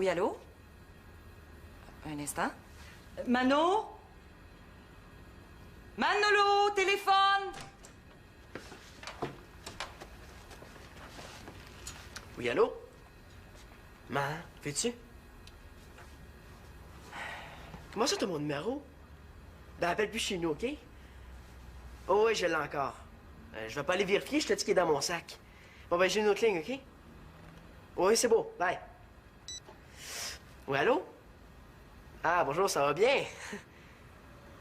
Oui, allô? Un instant. Mano? Manolo, téléphone! Oui, allô? Ma, fais-tu? Comment ça, t'as mon numéro? Ben, appelle plus chez nous, OK? Oh, oui, je l'ai encore. Je vais pas aller vérifier, je te dis qu'il est dans mon sac. Bon, ben, j'ai une autre ligne, OK? Oui, c'est beau. Bye. Oui, allô? Ah, bonjour, ça va bien?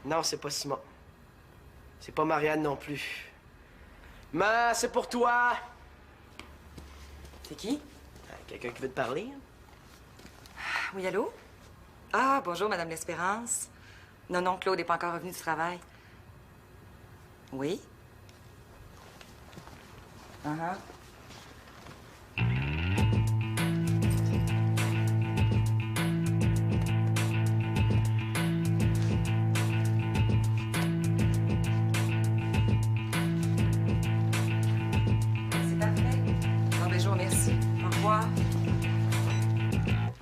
Non, c'est pas Simon. C'est pas Marianne non plus. Ma, c'est pour toi! C'est qui? Quelqu'un qui veut te parler? Oui, allô? Ah, bonjour, Madame L'Espérance. Non, non, Claude n'est pas encore revenu du travail. Oui? Uh-huh. C'est parfait. Bon, ben, je vous remercie. Au revoir.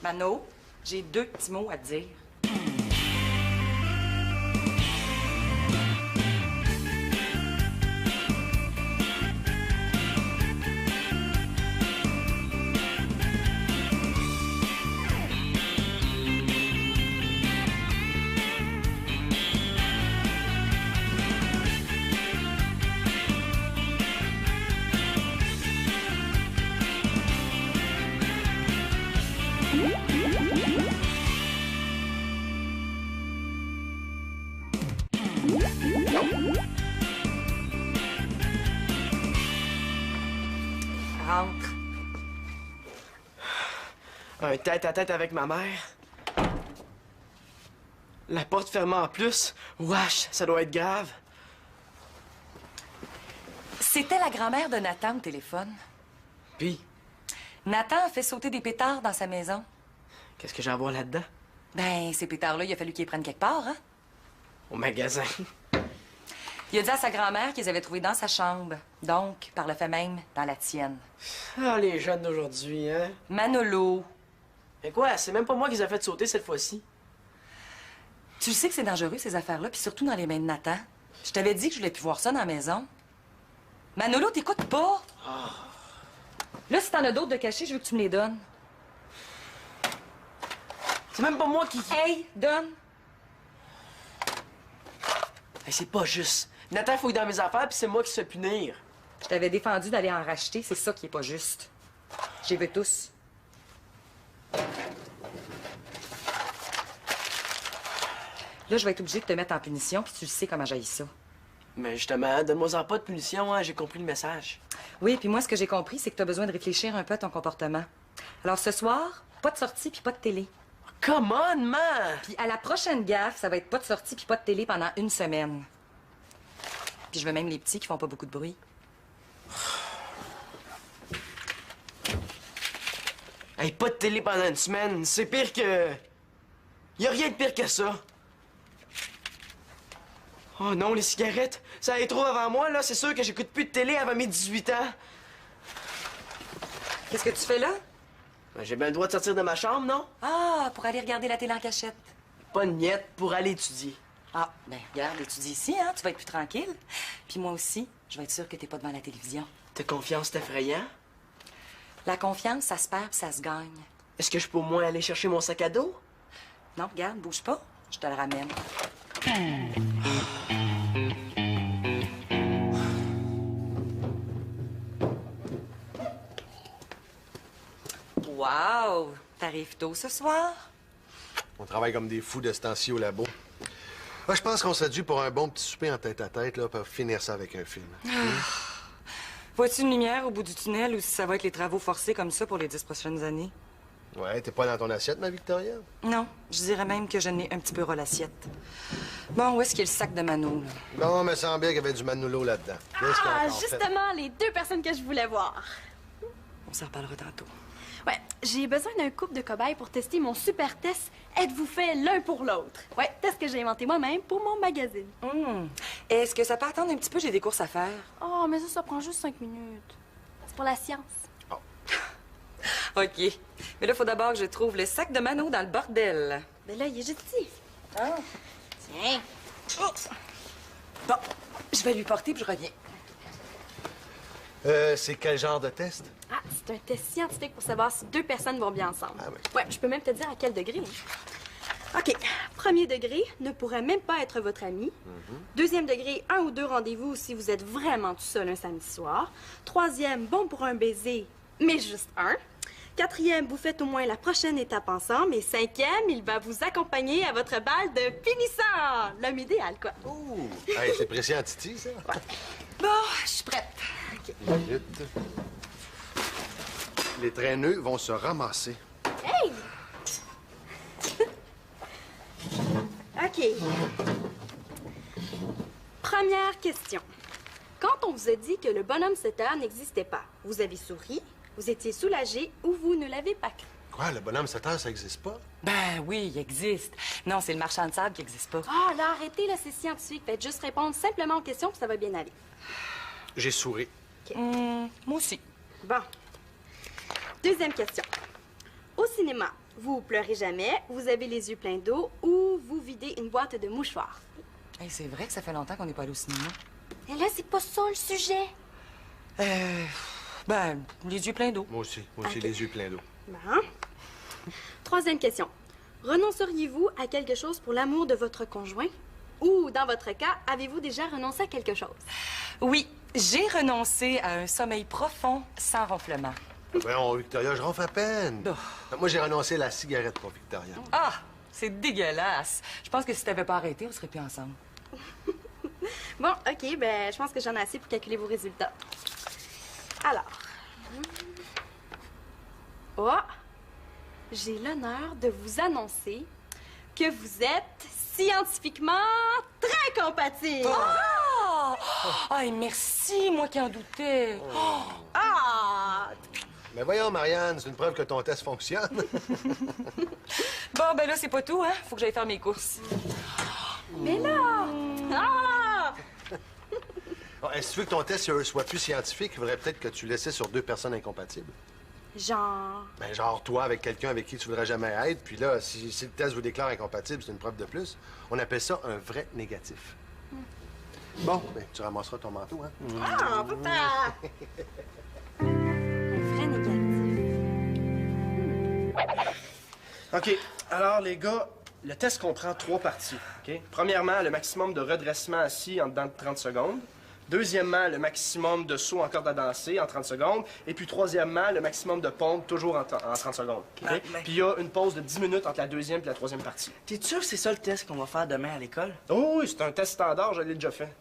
Mano, j'ai 2 petits mots à te dire. Rentre. Un tête-à-tête avec ma mère. La porte fermée en plus. Wesh, ça doit être grave. C'était la grand-mère de Nathan au téléphone. Puis, Nathan a fait sauter des pétards dans sa maison. qu'est-ce que j'ai à voir là-dedans? Ben, ces pétards-là, il a fallu qu'ils les prennent quelque part, hein? Au magasin. Il a dit à sa grand-mère qu'ils avaient trouvé dans sa chambre. Donc, par le fait même, dans la tienne. Ah, les jeunes d'aujourd'hui, hein? Manolo, Mais quoi, c'est même pas moi qui les a fait sauter cette fois-ci. tu sais que c'est dangereux, ces affaires-là, puis surtout dans les mains de Nathan. Je t'avais dit que je voulais plus voir ça dans la maison. Manolo, t'écoutes pas? Là, si t'en as d'autres de cachés, je veux que tu me les donnes. C'est même pas moi qui... Hey, donne! Hey, c'est pas juste. Nathan fouille dans mes affaires, puis c'est moi qui se fais punir. Je t'avais défendu d'aller en racheter, c'est ça qui est pas juste. J'y veux tous. Là, je vais être obligée de te mettre en punition, puis tu le sais comment j'haïs ça. Mais justement, donne-moi-en pas de punition, hein, j'ai compris le message. Oui, puis moi, ce que j'ai compris, c'est que tu as besoin de réfléchir un peu à ton comportement. Alors, ce soir, pas de sortie puis pas de télé. Come on, man! Puis à la prochaine gaffe, ça va être pas de sortie puis pas de télé pendant 1 semaine. Puis je veux même les petits qui font pas beaucoup de bruit. Hey, pas de télé pendant 1 semaine, c'est pire que... Y a rien de pire que ça. Oh non, les cigarettes, ça allait trop avant moi, là. C'est sûr que j'écoute plus de télé avant mes 18 ans. Qu'est-ce que tu fais là? Ben, j'ai bien le droit de sortir de ma chambre, non? Ah, pour aller regarder la télé en cachette. Pas de miette pour aller étudier. Ah, ben regarde, étudie ici, hein, tu vas être plus tranquille. Puis moi aussi, je vais être sûre que t'es pas devant la télévision. Ta confiance, c'est effrayant. La confiance, ça se perd puis ça se gagne. Est-ce que je peux au moins aller chercher mon sac à dos? Non, regarde, bouge pas, je te le ramène. Wow! T'arrives tôt ce soir? On travaille comme des fous de ce temps-ci au labo. Ah, je pense qu'on serait dû pour un bon petit souper en tête-à-tête, là, pour finir ça avec un film. Vois-tu une lumière au bout du tunnel ou si ça va être les travaux forcés comme ça pour les 10 prochaines années? Ouais, t'es pas dans ton assiette, ma Victoria? Non, je dirais même que je n'ai un petit peu ras l'assiette. Bon, où est-ce qu'il y a le sac de Mano, là? Bon, me semblait qu'il y avait du Manolo là-dedans. Qu'est-ce qu'il a Ah, encore fait? justement, les 2 personnes que je voulais voir. On s'en reparlera tantôt. Ouais, j'ai besoin d'un couple de cobayes pour tester mon super test. Êtes-vous fait l'un pour l'autre? Ouais, test que j'ai inventé moi-même pour mon magazine. Est-ce que ça peut attendre un petit peu? J'ai des courses à faire. Oh, mais ça prend juste 5 minutes. C'est pour la science. OK. Mais là, il faut d'abord que je trouve le sac de Mano dans le bordel. Ben là, il est juste ici. Ah. Tiens. Oh. Bon, je vais lui porter puis je reviens. C'est quel genre de test? Ah, c'est un test scientifique pour savoir si deux personnes vont bien ensemble. Ah oui. Ouais, je peux même te dire à quel degré. OK. Premier degré, ne pourrait même pas être votre ami. Deuxième degré, 1 ou 2 rendez-vous si vous êtes vraiment tout seul un samedi soir. Troisième, bon pour un baiser, mais juste un. Quatrième, vous faites au moins la prochaine étape ensemble. Et cinquième, il va vous accompagner à votre bal de finissant. L'homme idéal, quoi. Ouh! Hey, c'est précis en titi, ça? Bon, je suis prête. Minute. Les traîneux vont se ramasser. Hey! OK. Première question. Quand on vous a dit que le bonhomme Sutter n'existait pas, vous avez souri, vous étiez soulagé ou vous ne l'avez pas cru? Quoi, le bonhomme 7 heures, ça existe pas? Ben oui, il existe. Non, c'est le marchand de sable qui n'existe pas. Ah, là, arrêtez, là, c'est scientifique. Faites juste répondre simplement aux questions, puis ça va bien aller. J'ai souri. Moi aussi. Bon. Deuxième question. Au cinéma, vous pleurez jamais, vous avez les yeux pleins d'eau ou vous videz une boîte de mouchoirs? Hey, c'est vrai que ça fait longtemps qu'on n'est pas allé au cinéma. Et là, c'est pas ça le sujet. Ben, les yeux pleins d'eau. Moi aussi, Ok. les yeux pleins d'eau. Bon. Troisième question. Renonceriez-vous à quelque chose pour l'amour de votre conjoint? Ou, dans votre cas, avez-vous déjà renoncé à quelque chose? Oui, j'ai renoncé à un sommeil profond sans ronflement. Voyons, Victoria, je ronfle à peine. Oh. Moi, j'ai renoncé à la cigarette pour Victoria. Ah, c'est dégueulasse. Je pense que si t'avais pas arrêté, on serait plus ensemble. Bon, OK, ben, je pense que j'en ai assez pour calculer vos résultats. Alors. Oh! J'ai l'honneur de vous annoncer que vous êtes scientifiquement très compatibles. Ah! Ay, merci, moi qui en doutais. Ah! Mais voyons, Marianne, c'est une preuve que ton test fonctionne. Bon, ben là, c'est pas tout, hein? Faut que j'aille faire mes courses. Mais là! Ah! Bon, est-ce que tu veux que ton test soit plus scientifique? Il faudrait peut-être que tu laissais sur 2 personnes incompatibles. Genre. Ben, genre, toi, avec quelqu'un avec qui tu voudrais jamais être, puis là, si le test vous déclare incompatible, c'est une preuve de plus. On appelle ça un vrai négatif. Bon, ben, tu ramasseras ton manteau, hein? Ah, papa! Un vrai négatif. OK. Alors, les gars, le test comprend 3 parties. OK? Premièrement, le maximum de redressement assis en dedans de 30 secondes. Deuxièmement, le maximum de sauts en corde à danser en 30 secondes. Et puis, troisièmement, le maximum de pompe toujours en 30 secondes. OK? Ah, ben- Puis, il y a une pause de 10 minutes entre la deuxième et la troisième partie. T'es sûr que c'est ça le test qu'on va faire demain à l'école? Oh oui, c'est un test standard, je l'ai déjà fait.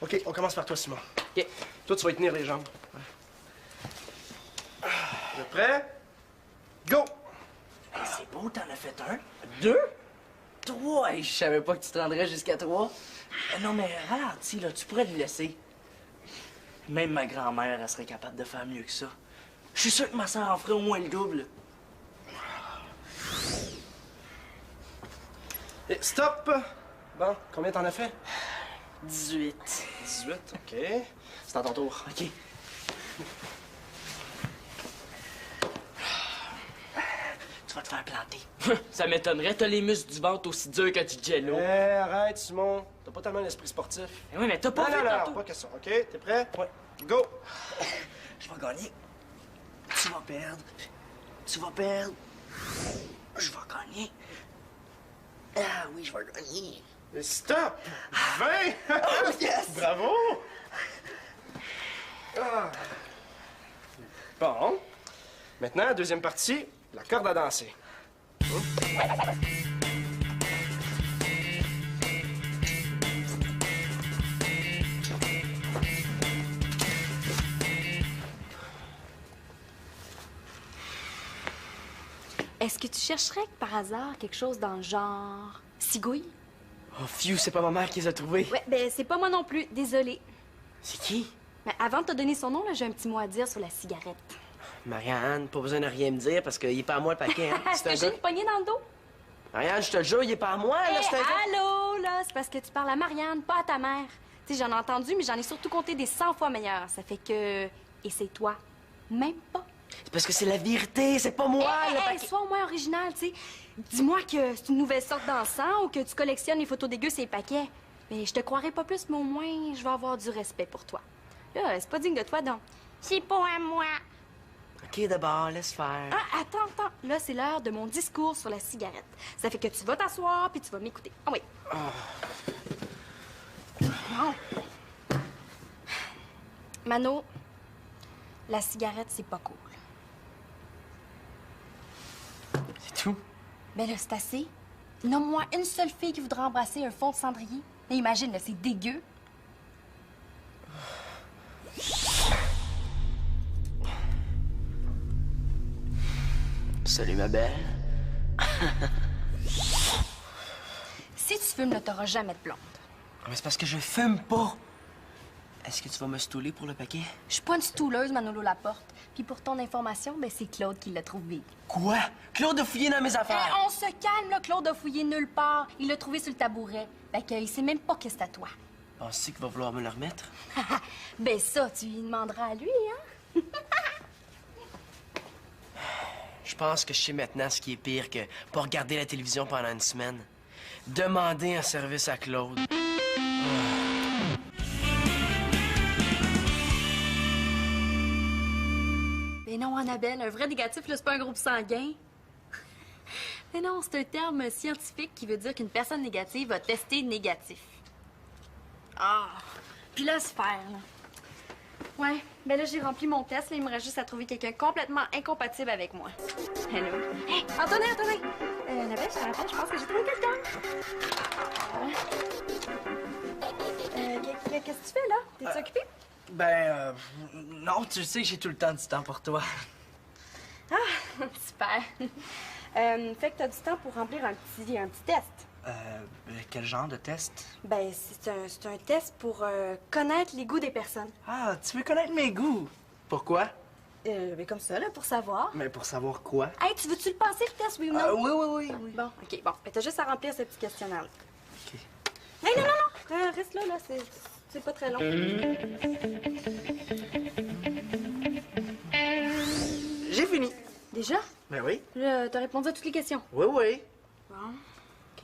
OK, on commence par toi, Simon. OK. Toi, tu vas y tenir les jambes. Vous êtes prêts? Go! Hey, c'est beau, t'en as fait 1. 2? 3? Hey, je savais pas que tu te rendrais jusqu'à 3. Non, mais ralentis, là, tu pourrais le laisser. Même ma grand-mère, elle serait capable de faire mieux que ça. Je suis sûr que ma soeur en ferait au moins le double. Et stop! Bon, combien t'en as fait? 18. 18, OK. C'est à ton tour. OK. Tu vas te faire planter. Ça m'étonnerait, t'as les muscles du ventre aussi durs que du jello. Arrête, Simon. T'as pas tellement l'esprit sportif. Eh oui, mais t'as pas fait tantôt. pas question. OK, t'es prêt? Ouais. Go! Je vais gagner. Tu vas perdre. Tu vas perdre. Je vais gagner. Ah oui, je vais gagner. Et stop! 20! Oh, yes! Bravo! Ah. Bon. Maintenant, deuxième partie, la corde à danser. Est-ce que tu chercherais par hasard quelque chose dans le genre cigouille? Oh, Fiu, c'est pas ma mère qui les a trouvés. Ouais, ben c'est pas moi non plus, désolée. C'est qui? Mais avant de te donner son nom, là, j'ai un petit mot à dire sur la cigarette. Marianne, pas besoin de rien me dire parce qu'il est pas à moi le paquet, hein. Est-ce que j'ai une poignée dans le dos? Marianne, je te le jure, il est pas à moi, là, Hey, c'est un gars. allô, là, c'est parce que tu parles à Marianne, pas à ta mère. Tu sais, j'en ai entendu, mais j'en ai surtout compté des 100 fois meilleurs. Ça fait que... Et c'est toi. Même pas C'est parce que c'est la vérité, c'est pas moi, le paquet... Sois au moins original, tu sais. Dis-moi que c'est une nouvelle sorte d'encens ou que tu collectionnes les photos dégueu ces paquets. Mais je te croirais pas plus, mais au moins, je vais avoir du respect pour toi. Là, c'est pas digne de toi, donc. C'est pas à moi. OK, d'abord, laisse faire. Ah, attends. Là, c'est l'heure de mon discours sur la cigarette. Ça fait que tu vas t'asseoir puis tu vas m'écouter. Ah oui. Bon. Mano, la cigarette, c'est pas cool. C'est tout? Ben là, c'est assez. Nomme-moi une seule fille qui voudrait embrasser un fond de cendrier. Mais imagine, là, c'est dégueu. Salut, ma belle. Si tu fumes, là, t'auras jamais de blonde. Mais c'est parce que je fume pas. Est-ce que tu vas me stouler pour le paquet? Je suis pas une stouleuse, Manolo Laporte. Puis pour ton information, ben c'est Claude qui l'a trouvé. Quoi? Claude a fouillé dans mes affaires. On se calme, là. Claude a fouillé nulle part. Il l'a trouvé sur le tabouret. Fait qu'il sait même pas que c'est à toi. Penses-tu qu'il va vouloir me le remettre? Ben ça, tu lui demanderas à lui, hein? Je pense que je sais maintenant ce qui est pire que pas regarder la télévision pendant une semaine. Demander un service à Claude. Ben non, Annabelle, un vrai négatif, là, c'est pas un groupe sanguin. Mais non, c'est un terme scientifique qui veut dire qu'une personne négative va tester négatif. Ah! Puis là, c'est faire, là. Ouais, ben là, j'ai rempli mon test, là, il me reste juste à trouver quelqu'un complètement incompatible avec moi. Hello. Hey, attendez! Annabelle, je te rappelle, je pense que j'ai trouvé quelqu'un. Qu'est-ce que tu fais, là? T'es-tu occupé? Non, tu sais que j'ai tout le temps du temps pour toi. Ah, super. Fait que t'as du temps pour remplir un petit test. Quel genre de test? Ben, c'est un test pour connaître les goûts des personnes. Ah, tu veux connaître mes goûts? Pourquoi? Ben comme ça, là, pour savoir. Mais pour savoir quoi? Hey, tu veux-tu le passer, le test, oui ou non? Oui. Bon, OK, bon. Ben, t'as juste à remplir ce petit questionnaire-là. OK. Hey, non! Reste là, c'est pas très long. J'ai fini. Déjà? Ben oui. Là, t'as répondu à toutes les questions. Oui. Bon, OK.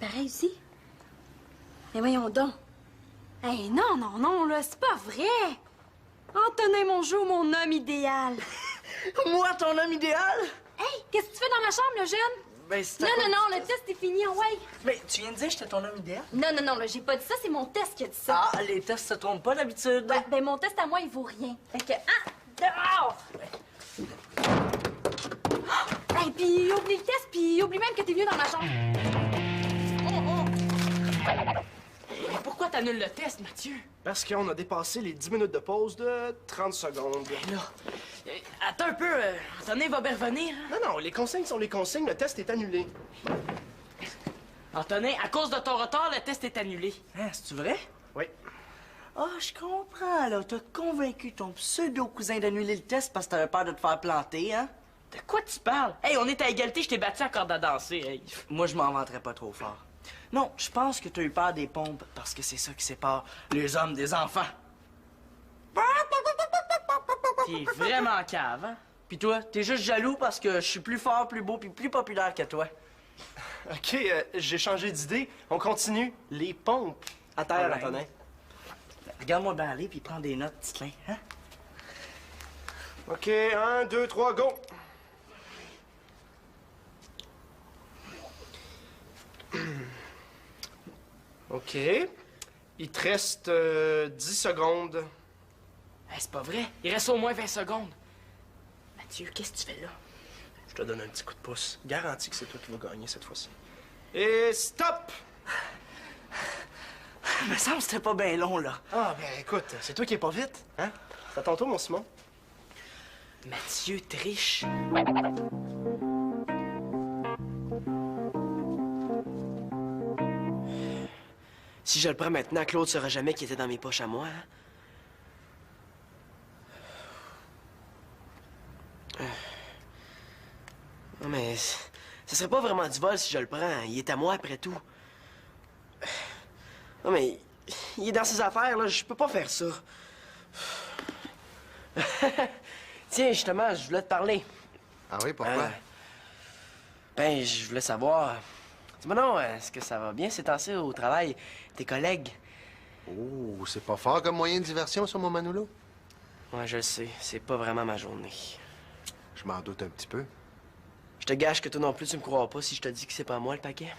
Pareil ici? Mais voyons donc. Hey, non, là, c'est pas vrai! Antonin Mongeau, mon homme idéal! Moi, ton homme idéal? Hey, qu'est-ce que tu fais dans ma chambre, le jeune? Ben, c'est Non, le test est fini, ouais! Mais tu viens de dire que j'étais ton homme idéal? Non, là, j'ai pas dit ça, c'est mon test qui a dit ça. Ah, les tests se trompent pas d'habitude. Ben, mon test à moi, il vaut rien. Fait que, dehors! Hey, puis oublie le test, puis oublie même que t'es venu dans ma chambre. Mais pourquoi t'annules le test, Mathieu? Parce qu'on a dépassé les 10 minutes de pause de 30 secondes. Là, attends un peu, Antonin va bien revenir. Hein? Non, les consignes sont les consignes, le test est annulé. Antonin, à cause de ton retard, le test est annulé. Hein, c'est-tu vrai? Oui. Ah, je comprends, là. T'as convaincu ton pseudo-cousin d'annuler le test parce que t'avais peur de te faire planter, hein? De quoi tu parles? Hey, on est à égalité, je t'ai battu à corde à danser, hey. Moi, je m'en vanterais pas trop fort. Non, je pense que t'as eu peur des pompes parce que c'est ça qui sépare les hommes des enfants. T'es vraiment cave, hein? Puis toi, t'es juste jaloux parce que je suis plus fort, plus beau puis plus populaire que toi. OK, j'ai changé d'idée. On continue. Les pompes. À terre, Ouais. Antonin. Regarde-moi bien aller puis prends des notes, petit clin, hein? OK, 1, 2, 3, go! OK. Il te reste 10 secondes. Hey, c'est pas vrai, il reste au moins 20 secondes. Mathieu, qu'est-ce que tu fais là? Je te donne un petit coup de pouce. Garantis que c'est toi qui vas gagner cette fois-ci. Et stop! Il me semble que c'était pas bien long, là. Ah, ben écoute, c'est toi qui es pas vite, hein? C'est à ton tour, mon Simon. Mathieu triche. Si je le prends maintenant, Claude saura jamais qu'il était dans mes poches à moi, hein? Non, mais ce serait pas vraiment du vol si je le prends. Il est à moi après tout. Non, mais il est dans ses affaires, là. Je peux pas faire ça. Tiens, justement, je voulais te parler. Ah oui, pourquoi? Ben, je voulais savoir... Dis-moi non, est-ce que ça va bien ces temps-ci au travail? Tes collègues? Oh, c'est pas fort comme moyen de diversion sur mon Manolo? Ouais, je le sais. C'est pas vraiment ma journée. Je m'en doute un petit peu. Je te gâche que toi non plus, tu me crois pas si je te dis que c'est pas moi le paquet.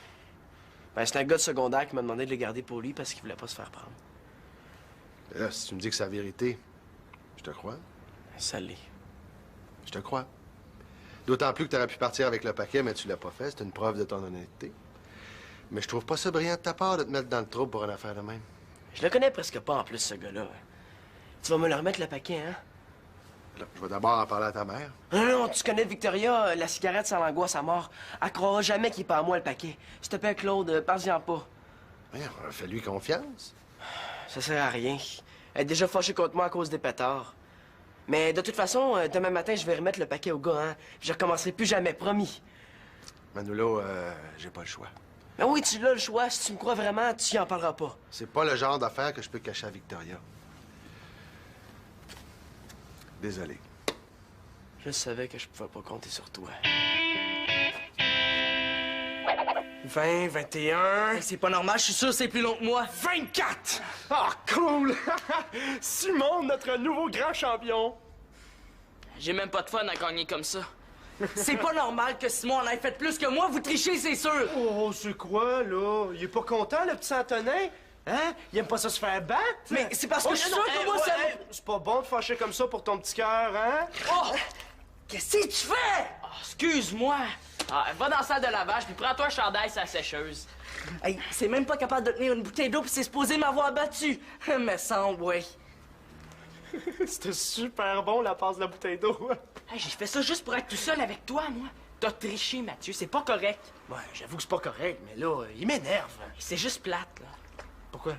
Ben, c'est un gars de secondaire qui m'a demandé de le garder pour lui parce qu'il voulait pas se faire prendre. Là, si tu me dis que c'est la vérité, je te crois. Ça l'est. Je te crois. D'autant plus que tu aurais pu partir avec le paquet, mais tu l'as pas fait. C'est une preuve de ton honnêteté. Mais je trouve pas ça brillant de ta part de te mettre dans le trouble pour une affaire de même. Je le connais presque pas en plus, ce gars-là. Tu vas me le remettre le paquet, hein? Là, je vais d'abord en parler à ta mère. Non, non, tu connais Victoria, la cigarette sans l'angoisse à mort. Elle croira jamais qu'il est pas à moi le paquet. S'il te plaît, Claude, parle-y-en pas. Voyons, fais-lui confiance. Ça sert à rien. Elle est déjà fâchée contre moi à cause des pétards. Mais de toute façon, demain matin, je vais remettre le paquet au gars, hein? Puis je recommencerai plus jamais, promis. Manolo, j'ai pas le choix. Mais oui, tu l'as le choix. Si tu me crois vraiment, tu y en parleras pas. C'est pas le genre d'affaire que je peux cacher à Victoria. Désolé. Je savais que je pouvais pas compter sur toi. 20, 21... C'est pas normal, je suis sûr que c'est plus long que moi. 24! Ah, cool! Simon, notre nouveau grand champion! J'ai même pas de fun à gagner comme ça. C'est pas normal que Simon en ait fait plus que moi, vous trichez, c'est sûr! Oh, c'est quoi, là? Il est pas content, le petit Antonin? Hein? Il aime pas ça se faire battre? Mais c'est parce que je suis sûr que moi, ça... C'est pas bon de fâcher comme ça pour ton petit cœur, hein? Oh! Qu'est-ce que tu fais? Oh, excuse-moi. Ah, va dans la salle de lavage, puis prends-toi un chandail sur la sécheuse. Hey, c'est même pas capable de tenir une bouteille d'eau, puis c'est supposé m'avoir battu. Me semble, ouais. C'était super bon, la passe de la bouteille d'eau. Hey, j'ai fait ça juste pour être tout seul avec toi, moi. T'as triché, Mathieu, c'est pas correct. Ouais, j'avoue que c'est pas correct, mais là, il m'énerve. C'est juste plate, là. Pourquoi?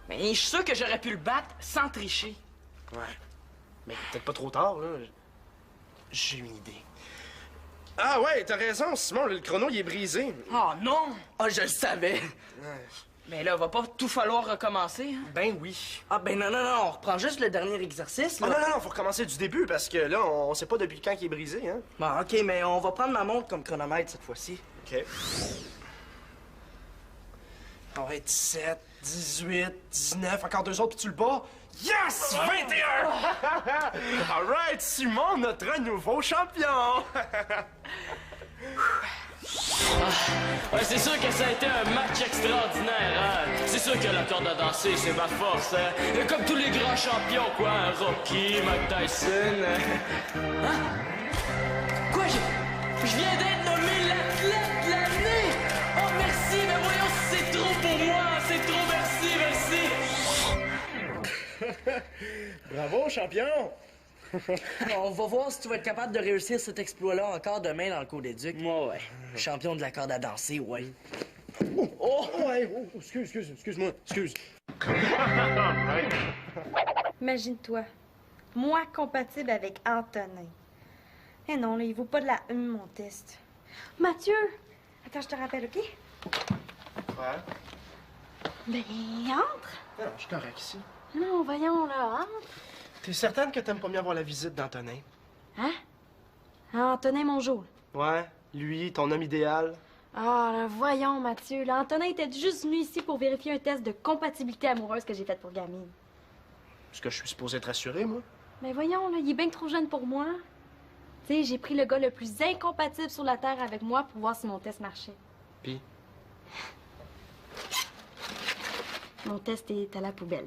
Mais je suis sûr que j'aurais pu le battre sans tricher. Ouais. Mais peut-être pas trop tard, là. J'ai une idée. Ah ouais, t'as raison, Simon, le chrono, il est brisé. Oh non! Ah, je le savais. Mais là, va pas tout falloir recommencer, hein? Ben oui. Ah, ben non, non, non, on reprend juste le dernier exercice, là. Ah non, non, non, faut recommencer du début, parce que là, on sait pas depuis quand il est brisé, hein. Bon, OK, mais on va prendre ma montre comme chronomètre cette fois-ci. OK. Ah ouais, 17, 18, 19, encore deux autres, puis tu le bats. Yes! 21! All right, Simon, notre nouveau champion! Ouais, c'est sûr que ça a été un match extraordinaire, hein? C'est sûr que la corde à danser, c'est ma force, hein? Et comme tous les grands champions, quoi, hein? Rocky, Mike Tyson... Hein? Quoi, je viens d'être nommé l'athlète de l'année! Oh, merci, mais voyons, c'est trop pour moi! C'est trop, merci, merci! Bravo, champion! On va voir si tu vas être capable de réussir cet exploit-là encore demain dans le cours d'éduc. Moi, ouais. Champion de la corde à danser, ouais. Oh, ouais, oh, excuse-moi, excuse. Imagine-toi, moi compatible avec Antonin. Eh non, là, il vaut pas de la mon test. Mathieu! Attends, je te rappelle, OK? Ouais. Ben, entre! Non, je suis correct ici. Non, voyons, là, entre! T'es certaine que t'aimes pas mieux avoir la visite d'Antonin? Hein? Ah, Antonin Mongeau. Ouais, lui, ton homme idéal. Ah, là, voyons, Mathieu. Là, Antonin était juste venu ici pour vérifier un test de compatibilité amoureuse que j'ai fait pour Gamine. Est-ce que je suis supposé être rassuré, moi? Mais voyons, là, il est bien trop jeune pour moi. Tu sais, j'ai pris le gars le plus incompatible sur la Terre avec moi pour voir si mon test marchait. Puis? Mon test est à la poubelle.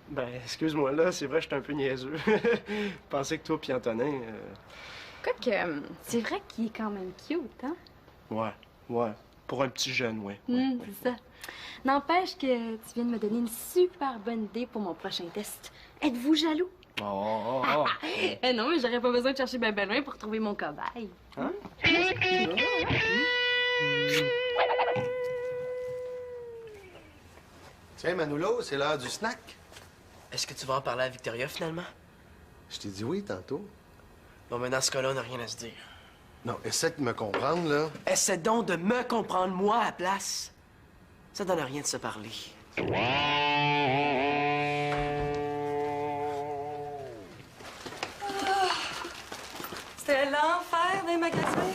Ben, excuse-moi, là, c'est vrai, j'étais un peu niaiseux. Je pensais que toi puis Antonin... Quoique, c'est vrai qu'il est quand même cute, hein? Ouais. Pour un petit jeune, ouais. C'est ça. N'empêche que tu viens de me donner une super bonne idée pour mon prochain test. Êtes-vous jaloux? Oh. Eh non, mais j'aurais pas besoin de chercher ben loin pour trouver mon cobaye. Hein? Tiens, Manolo, c'est l'heure du snack. Est-ce que tu vas en parler à Victoria, finalement? Je t'ai dit oui tantôt. Bon, mais dans ce cas-là, on n'a rien à se dire. Non, essaie de me comprendre, là. Essaie donc de me comprendre, moi, à la place. Ça donne rien de se parler. C'était l'enfer des magasins.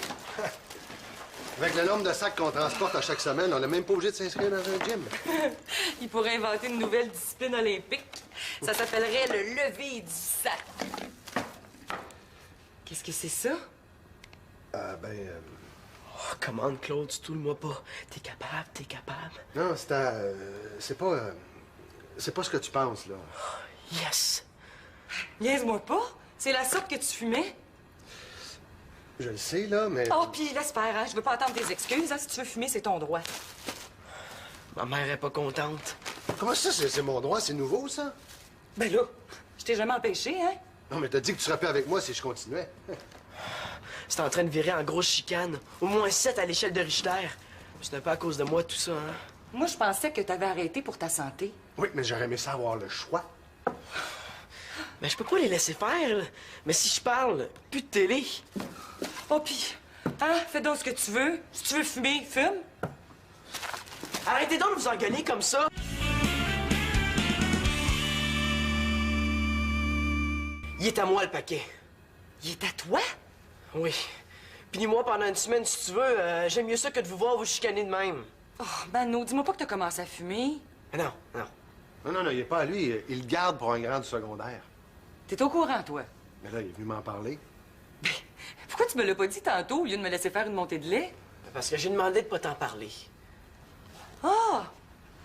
Avec le nombre de sacs qu'on transporte à chaque semaine, on n'est même pas obligé de s'inscrire dans un gym. Il pourrait inventer une nouvelle discipline olympique. Ça s'appellerait le lever du sac. Qu'est-ce que c'est ça? Oh, commande, Claude, tu tout le moi pas. T'es capable, t'es capable. Non, c'est pas... c'est pas ce que tu penses, là. Yes! Niaise-moi pas. C'est la sorte que tu fumais. Je le sais, là, mais... Oh, puis laisse faire, hein. Je veux pas attendre tes excuses. Hein. Si tu veux fumer, c'est ton droit. Ma mère est pas contente. Comment ça, c'est mon droit? C'est nouveau, ça? Ben là, je t'ai jamais empêché, hein? Non, mais t'as dit que tu serais pas avec moi si je continuais. C'est en train de virer en grosse chicane. Au moins 7 à l'échelle de Richter. Ce n'est pas à cause de moi, tout ça, hein? Moi, je pensais que t'avais arrêté pour ta santé. Oui, mais j'aurais aimé ça avoir le choix. Mais je peux pas les laisser faire, là. Mais si je parle, plus de télé. Oh, pis, hein? Fais donc ce que tu veux. Si tu veux fumer, fume. Arrêtez donc de vous engueuler comme ça! Il est à moi, le paquet. Il est à toi? Oui. Punis-moi pendant une semaine, si tu veux. J'aime mieux ça que de vous voir vous chicaner de même. Oh, Mano, dis-moi pas que t'as commencé à fumer. Mais non, non. Non, il est pas à lui. Il le garde pour un grand du secondaire. T'es au courant, toi? Mais là, il est venu m'en parler. Pourquoi tu me l'as pas dit tantôt au lieu de me laisser faire une montée de lait? Parce que j'ai demandé de pas t'en parler. Ah!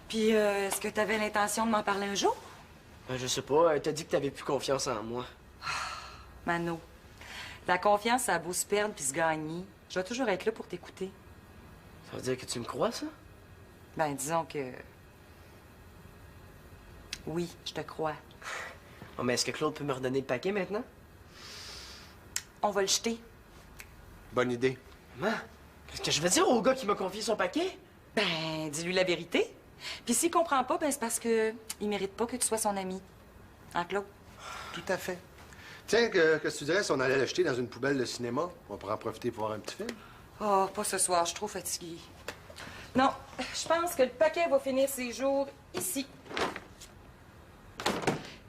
Puis, est-ce que t'avais l'intention de m'en parler un jour? Je sais pas, t'as dit que t'avais plus confiance en moi. Mano, la confiance, ça a beau se perdre puis se gagner. Je vais toujours être là pour t'écouter. Ça veut dire que tu me crois, ça? Ben, disons que... Oui, je te crois. Oh, mais est-ce que Claude peut me redonner le paquet maintenant? On va le jeter. Bonne idée. Maman, qu'est-ce que je vais dire au gars qui m'a confié son paquet? Ben, dis-lui la vérité. Puis s'il comprend pas, ben c'est parce que il mérite pas que tu sois son ami. Hein, Claude? Tout à fait. Tiens, qu'est-ce que tu dirais si on allait le jeter dans une poubelle de cinéma? On pourrait en profiter pour voir un petit film. Oh, pas ce soir, je suis trop fatiguée. Non, je pense que le paquet va finir ses jours ici.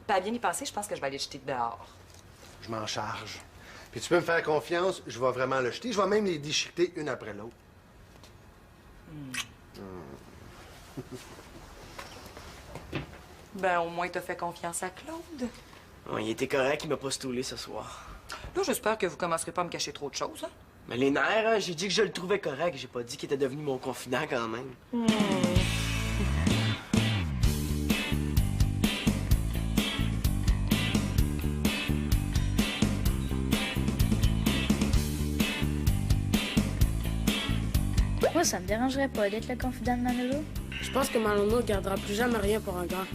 Pas à bien y penser, je pense que je vais aller le jeter dehors. Je m'en charge. Puis tu peux me faire confiance, je vais vraiment le jeter. Je vais même les déchiqueter une après l'autre. Ben, au moins, t'as fait confiance à Claude. Oh, il était correct, il m'a pas stoulé ce soir. Là, j'espère que vous commencerez pas à me cacher trop de choses, hein? Mais les nerfs, hein, j'ai dit que je le trouvais correct. J'ai pas dit qu'il était devenu mon confident quand même. Moi, ça me dérangerait pas d'être le confident de Manolo. Je pense que Manolo gardera plus jamais rien pour un gars.